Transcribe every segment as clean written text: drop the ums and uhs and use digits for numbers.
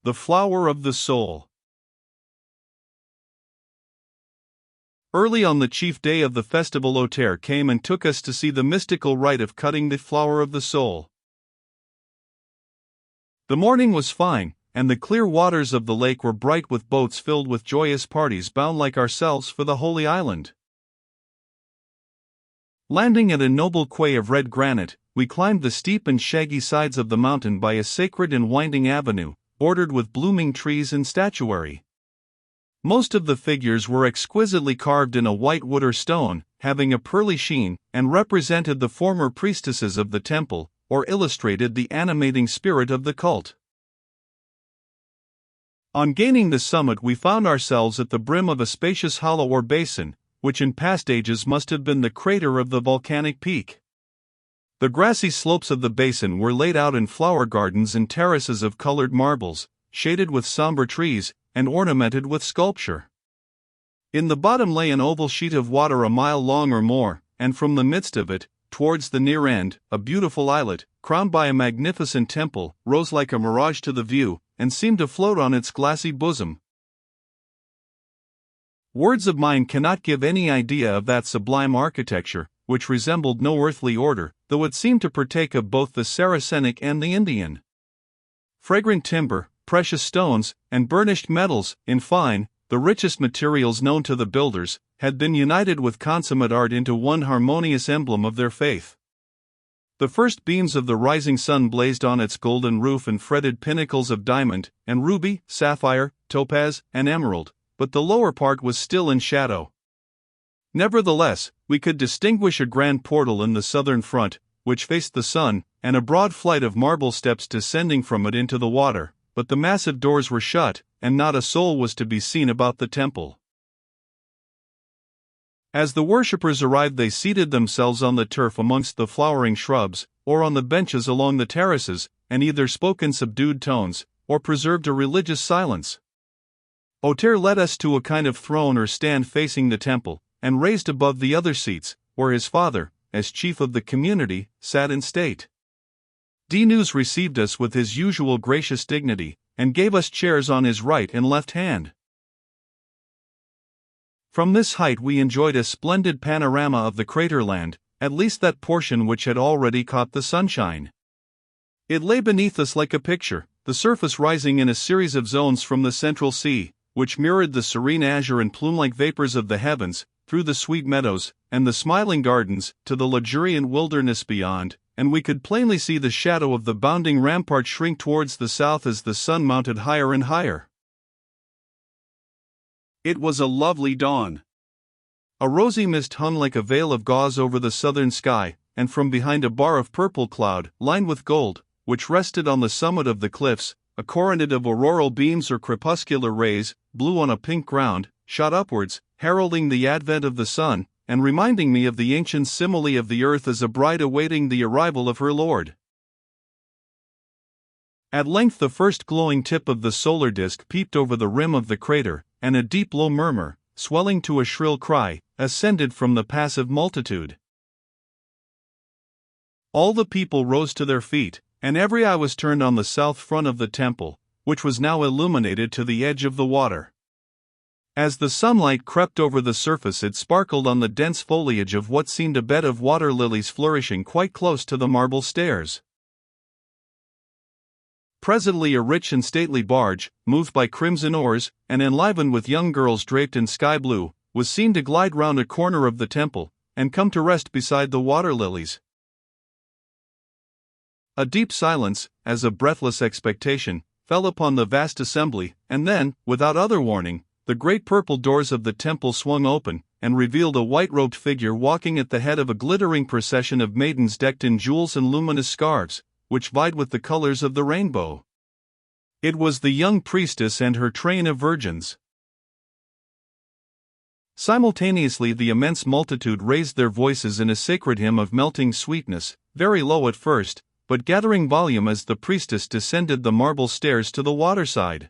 the flower of the soul. Early on the chief day of the festival, Oter came and took us to see the mystical rite of cutting the flower of the soul. The morning was fine, and the clear waters of the lake were bright with boats filled with joyous parties bound like ourselves for the Holy Island. Landing at a noble quay of red granite, we climbed the steep and shaggy sides of the mountain by a sacred and winding avenue, bordered with blooming trees and statuary. Most of the figures were exquisitely carved in a white wood or stone, having a pearly sheen, and represented the former priestesses of the temple, or illustrated the animating spirit of the cult. On gaining the summit, we found ourselves at the brim of a spacious hollow or basin, which in past ages must have been the crater of the volcanic peak. The grassy slopes of the basin were laid out in flower gardens and terraces of colored marbles, shaded with somber trees, and ornamented with sculpture. In the bottom lay an oval sheet of water a mile long or more, and from the midst of it, towards the near end, a beautiful islet, crowned by a magnificent temple, rose like a mirage to the view, and seemed to float on its glassy bosom. Words of mine cannot give any idea of that sublime architecture, which resembled no earthly order, though it seemed to partake of both the Saracenic and the Indian. Fragrant timber, precious stones, and burnished metals, in fine, the richest materials known to the builders, had been united with consummate art into one harmonious emblem of their faith. The first beams of the rising sun blazed on its golden roof and fretted pinnacles of diamond, and ruby, sapphire, topaz, and emerald, but the lower part was still in shadow. Nevertheless, we could distinguish a grand portal in the southern front, which faced the sun, and a broad flight of marble steps descending from it into the water, but the massive doors were shut, and not a soul was to be seen about the temple. As the worshippers arrived, they seated themselves on the turf amongst the flowering shrubs, or on the benches along the terraces, and either spoke in subdued tones, or preserved a religious silence. Oter led us to a kind of throne or stand facing the temple, and raised above the other seats, where his father, as chief of the community, sat in state. Dinus received us with his usual gracious dignity, and gave us chairs on his right and left hand. From this height we enjoyed a splendid panorama of the craterland, at least that portion which had already caught the sunshine. It lay beneath us like a picture, the surface rising in a series of zones from the central sea, which mirrored the serene azure and plume-like vapors of the heavens, through the sweet meadows, and the smiling gardens, to the luxuriant wilderness beyond, and we could plainly see the shadow of the bounding rampart shrink towards the south as the sun mounted higher and higher. It was a lovely dawn. A rosy mist hung like a veil of gauze over the southern sky, and from behind a bar of purple cloud, lined with gold, which rested on the summit of the cliffs, a coronet of auroral beams or crepuscular rays, blue on a pink ground, shot upwards, heralding the advent of the sun, and reminding me of the ancient simile of the earth as a bride awaiting the arrival of her lord. At length the first glowing tip of the solar disk peeped over the rim of the crater, and a deep low murmur, swelling to a shrill cry, ascended from the passive multitude. All the people rose to their feet, and every eye was turned on the south front of the temple, which was now illuminated to the edge of the water. As the sunlight crept over the surface, it sparkled on the dense foliage of what seemed a bed of water lilies flourishing quite close to the marble stairs. Presently a rich and stately barge, moved by crimson oars, and enlivened with young girls draped in sky blue, was seen to glide round a corner of the temple, and come to rest beside the water lilies. A deep silence, as of breathless expectation, fell upon the vast assembly, and then, without other warning, the great purple doors of the temple swung open, and revealed a white-robed figure walking at the head of a glittering procession of maidens decked in jewels and luminous scarves, which vied with the colors of the rainbow. It was the young priestess and her train of virgins. Simultaneously the immense multitude raised their voices in a sacred hymn of melting sweetness, very low at first, but gathering volume as the priestess descended the marble stairs to the waterside.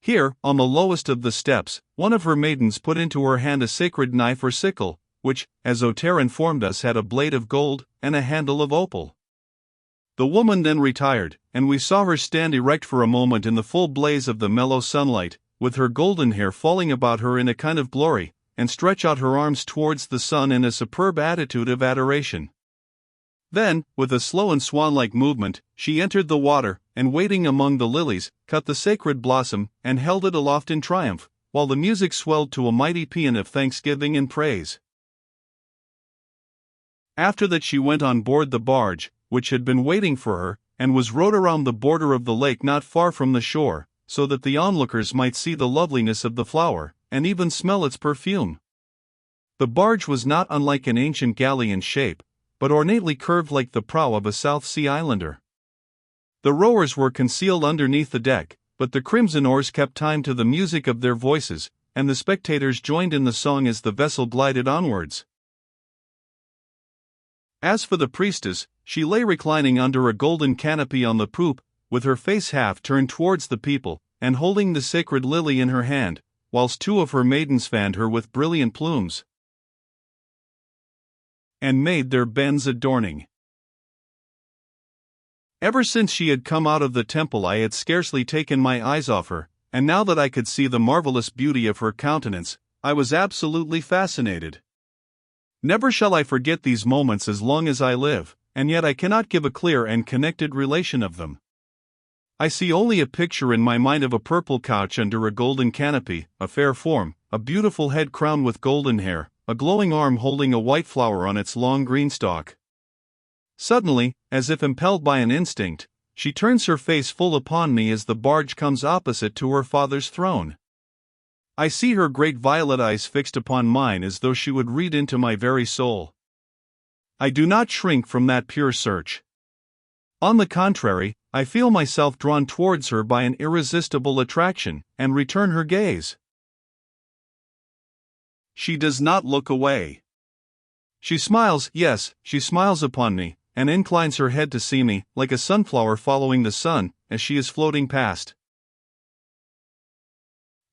Here, on the lowest of the steps, one of her maidens put into her hand a sacred knife or sickle, which, as Oter informed us, had a blade of gold, and a handle of opal. The woman then retired, and we saw her stand erect for a moment in the full blaze of the mellow sunlight, with her golden hair falling about her in a kind of glory, and stretch out her arms towards the sun in a superb attitude of adoration. Then, with a slow and swan-like movement, she entered the water, and wading among the lilies, cut the sacred blossom, and held it aloft in triumph, while the music swelled to a mighty paean of thanksgiving and praise. After that she went on board the barge, which had been waiting for her, and was rowed around the border of the lake not far from the shore, so that the onlookers might see the loveliness of the flower, and even smell its perfume. The barge was not unlike an ancient galley in shape, but ornately curved like the prow of a South Sea islander. The rowers were concealed underneath the deck, but the crimson oars kept time to the music of their voices, and the spectators joined in the song as the vessel glided onwards. As for the priestess, she lay reclining under a golden canopy on the poop, with her face half turned towards the people, and holding the sacred lily in her hand, whilst two of her maidens fanned her with brilliant plumes, and made their bends adorning. Ever since she had come out of the temple I had scarcely taken my eyes off her, and now that I could see the marvelous beauty of her countenance, I was absolutely fascinated. Never shall I forget these moments as long as I live, and yet I cannot give a clear and connected relation of them. I see only a picture in my mind of a purple couch under a golden canopy, a fair form, a beautiful head crowned with golden hair, a glowing arm holding a white flower on its long green stalk. Suddenly, as if impelled by an instinct, she turns her face full upon me as the barge comes opposite to her father's throne. I see her great violet eyes fixed upon mine as though she would read into my very soul. I do not shrink from that pure search. On the contrary, I feel myself drawn towards her by an irresistible attraction, and return her gaze. She does not look away. She smiles, yes, she smiles upon me, and inclines her head to see me, like a sunflower following the sun, as she is floating past.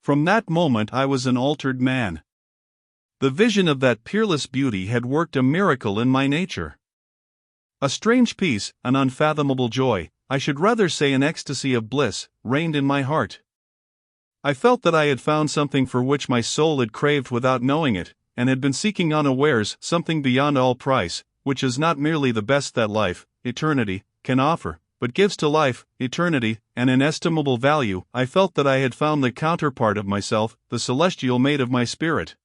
From that moment I was an altered man. The vision of that peerless beauty had worked a miracle in my nature. A strange peace, an unfathomable joy, I should rather say an ecstasy of bliss, reigned in my heart. I felt that I had found something for which my soul had craved without knowing it, and had been seeking unawares something beyond all price, which is not merely the best that life, eternity, can offer, but gives to life, eternity, an inestimable value. I felt that I had found the counterpart of myself, the celestial mate of my spirit.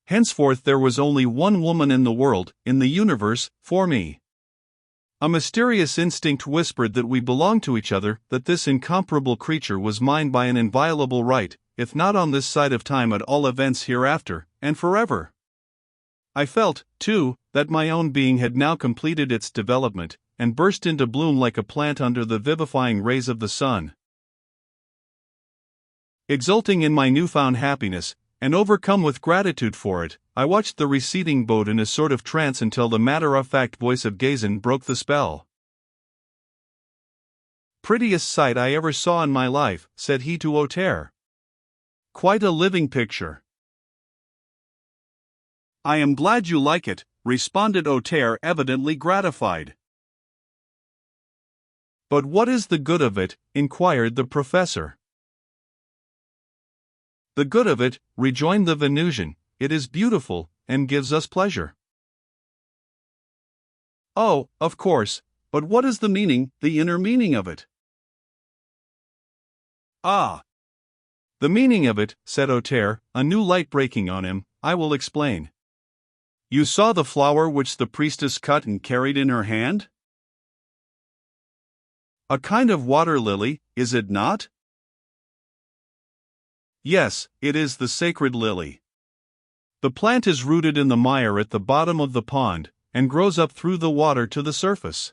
Henceforth there was only one woman in the world, in the universe, for me. A mysterious instinct whispered that we belonged to each other, that this incomparable creature was mine by an inviolable right, if not on this side of time at all events hereafter, and forever. I felt, too, that my own being had now completed its development, and burst into bloom like a plant under the vivifying rays of the sun. Exulting in my newfound happiness, and overcome with gratitude for it, I watched the receding boat in a sort of trance until the matter-of-fact voice of Gazin broke the spell. "Prettiest sight I ever saw in my life," said he to Auter. "Quite a living picture." "I am glad you like it," responded Auter, evidently gratified. "But what is the good of it?" inquired the professor. "The good of it," rejoined the Venusian, "it is beautiful, and gives us pleasure." "Oh, of course, but what is the meaning, the inner meaning of it?" "Ah! The meaning of it," said Auter, a new light breaking on him, "I will explain. You saw the flower which the priestess cut and carried in her hand? A kind of water lily, is it not?" "Yes, it is the sacred lily. The plant is rooted in the mire at the bottom of the pond, and grows up through the water to the surface.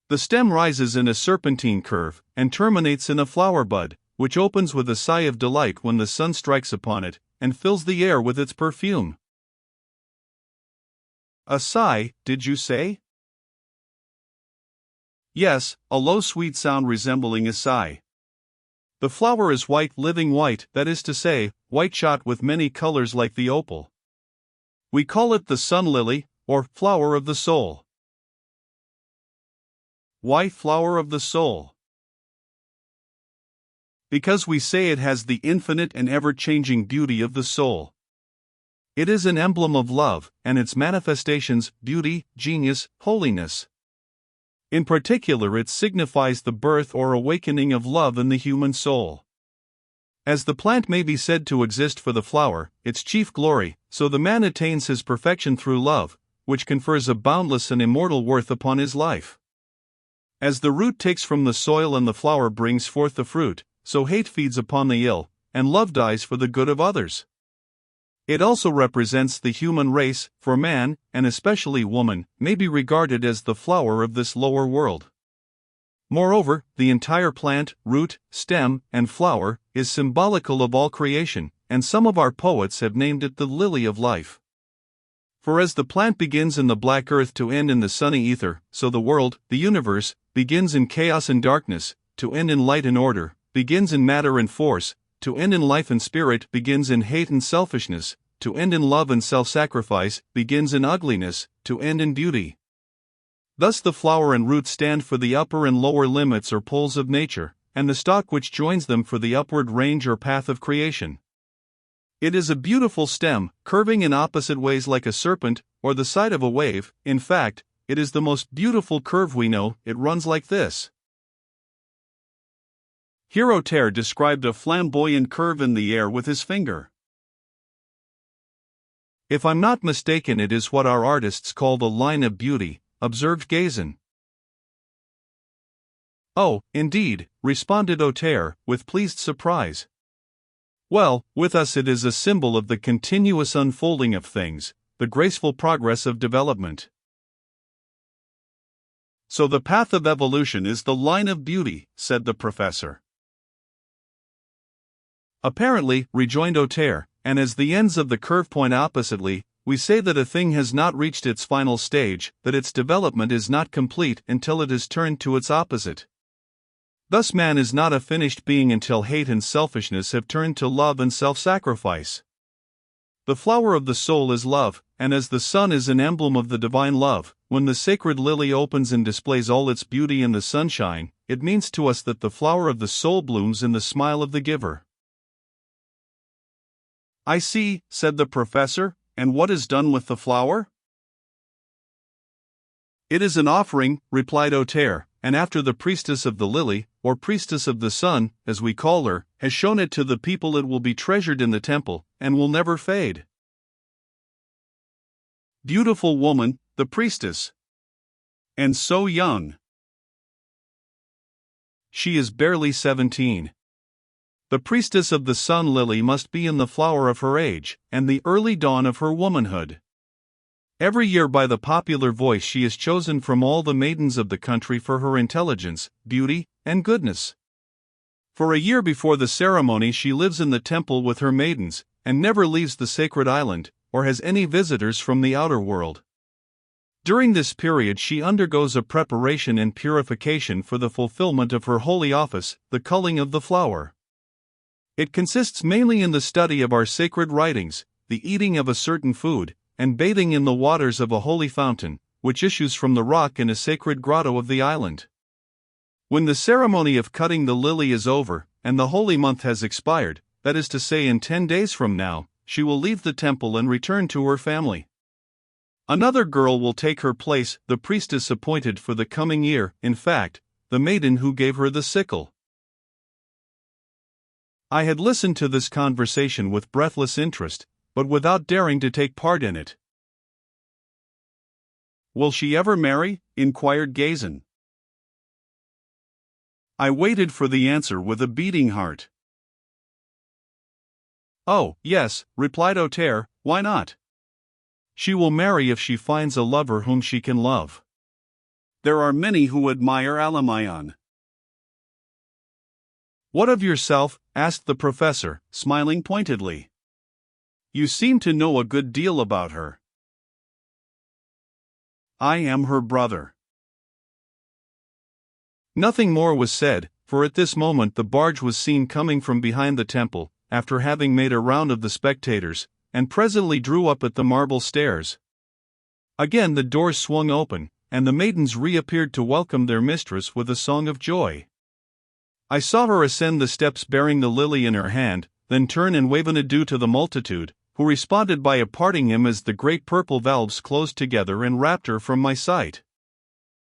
The stem rises in a serpentine curve, and terminates in a flower bud, which opens with a sigh of delight when the sun strikes upon it, and fills the air with its perfume." "A sigh, did you say?" "Yes, a low sweet sound resembling a sigh. The flower is white, living white, that is to say, white shot with many colors like the opal. We call it the sun lily, or flower of the soul." Why flower of the soul? Because we say it has the infinite and ever-changing beauty of the soul. It is an emblem of love, and its manifestations, beauty, genius, holiness. In particular, it signifies the birth or awakening of love in the human soul. As the plant may be said to exist for the flower, its chief glory, so the man attains his perfection through love, which confers a boundless and immortal worth upon his life. As the root takes from the soil and the flower brings forth the fruit, so hate feeds upon the ill, and love dies for the good of others. It also represents the human race, for man, and especially woman, may be regarded as the flower of this lower world. Moreover, the entire plant, root, stem, and flower, is symbolical of all creation, and some of our poets have named it the lily of life. For as the plant begins in the black earth to end in the sunny ether, so the world, the universe, begins in chaos and darkness, to end in light and order, begins in matter and force, to end in life and spirit, begins in hate and selfishness, to end in love and self-sacrifice, begins in ugliness, to end in beauty. Thus the flower and root stand for the upper and lower limits or poles of nature, and the stalk which joins them for the upward range or path of creation. It is a beautiful stem, curving in opposite ways like a serpent, or the side of a wave. In fact, it is the most beautiful curve we know. It runs like this. Here Auteur described a flamboyant curve in the air with his finger. If I'm not mistaken, it is what our artists call the line of beauty, observed Gazin. Oh, indeed, responded Auteur, with pleased surprise. Well, with us it is a symbol of the continuous unfolding of things, the graceful progress of development. So the path of evolution is the line of beauty, said the professor. Apparently, rejoined Auteur, and as the ends of the curve point oppositely, we say that a thing has not reached its final stage, that its development is not complete until it is turned to its opposite. Thus man is not a finished being until hate and selfishness have turned to love and self-sacrifice. The flower of the soul is love, and as the sun is an emblem of the divine love, when the sacred lily opens and displays all its beauty in the sunshine, it means to us that the flower of the soul blooms in the smile of the giver. I see, said the professor, and what is done with the flower? It is an offering, replied Auteur, and after the priestess of the lily, or priestess of the sun, as we call her, has shown it to the people, it will be treasured in the temple, and will never fade. Beautiful woman, the priestess. And so young. She is barely 17. The priestess of the sun lily must be in the flower of her age, and the early dawn of her womanhood. Every year by the popular voice she is chosen from all the maidens of the country for her intelligence, beauty, and goodness. For a year before the ceremony she lives in the temple with her maidens, and never leaves the sacred island, or has any visitors from the outer world. During this period she undergoes a preparation and purification for the fulfillment of her holy office, the culling of the flower. It consists mainly in the study of our sacred writings, the eating of a certain food, and bathing in the waters of a holy fountain, which issues from the rock in a sacred grotto of the island. When the ceremony of cutting the lily is over, and the holy month has expired, that is to say in 10 days from now, she will leave the temple and return to her family. Another girl will take her place, the priestess appointed for the coming year, in fact, the maiden who gave her the sickle. I had listened to this conversation with breathless interest, but without daring to take part in it. Will she ever marry? Inquired Gazin. I waited for the answer with a beating heart. Oh, yes, replied Auteur, why not? She will marry if she finds a lover whom she can love. There are many who admire Alamayan. What of yourself? Asked the professor, smiling pointedly. You seem to know a good deal about her. I am her brother. Nothing more was said, for at this moment the barge was seen coming from behind the temple, after having made a round of the spectators, and presently drew up at the marble stairs. Again the doors swung open, and the maidens reappeared to welcome their mistress with a song of joy. I saw her ascend the steps bearing the lily in her hand, then turn and wave an adieu to the multitude, who responded by parting him as the great purple valves closed together and wrapped her from my sight.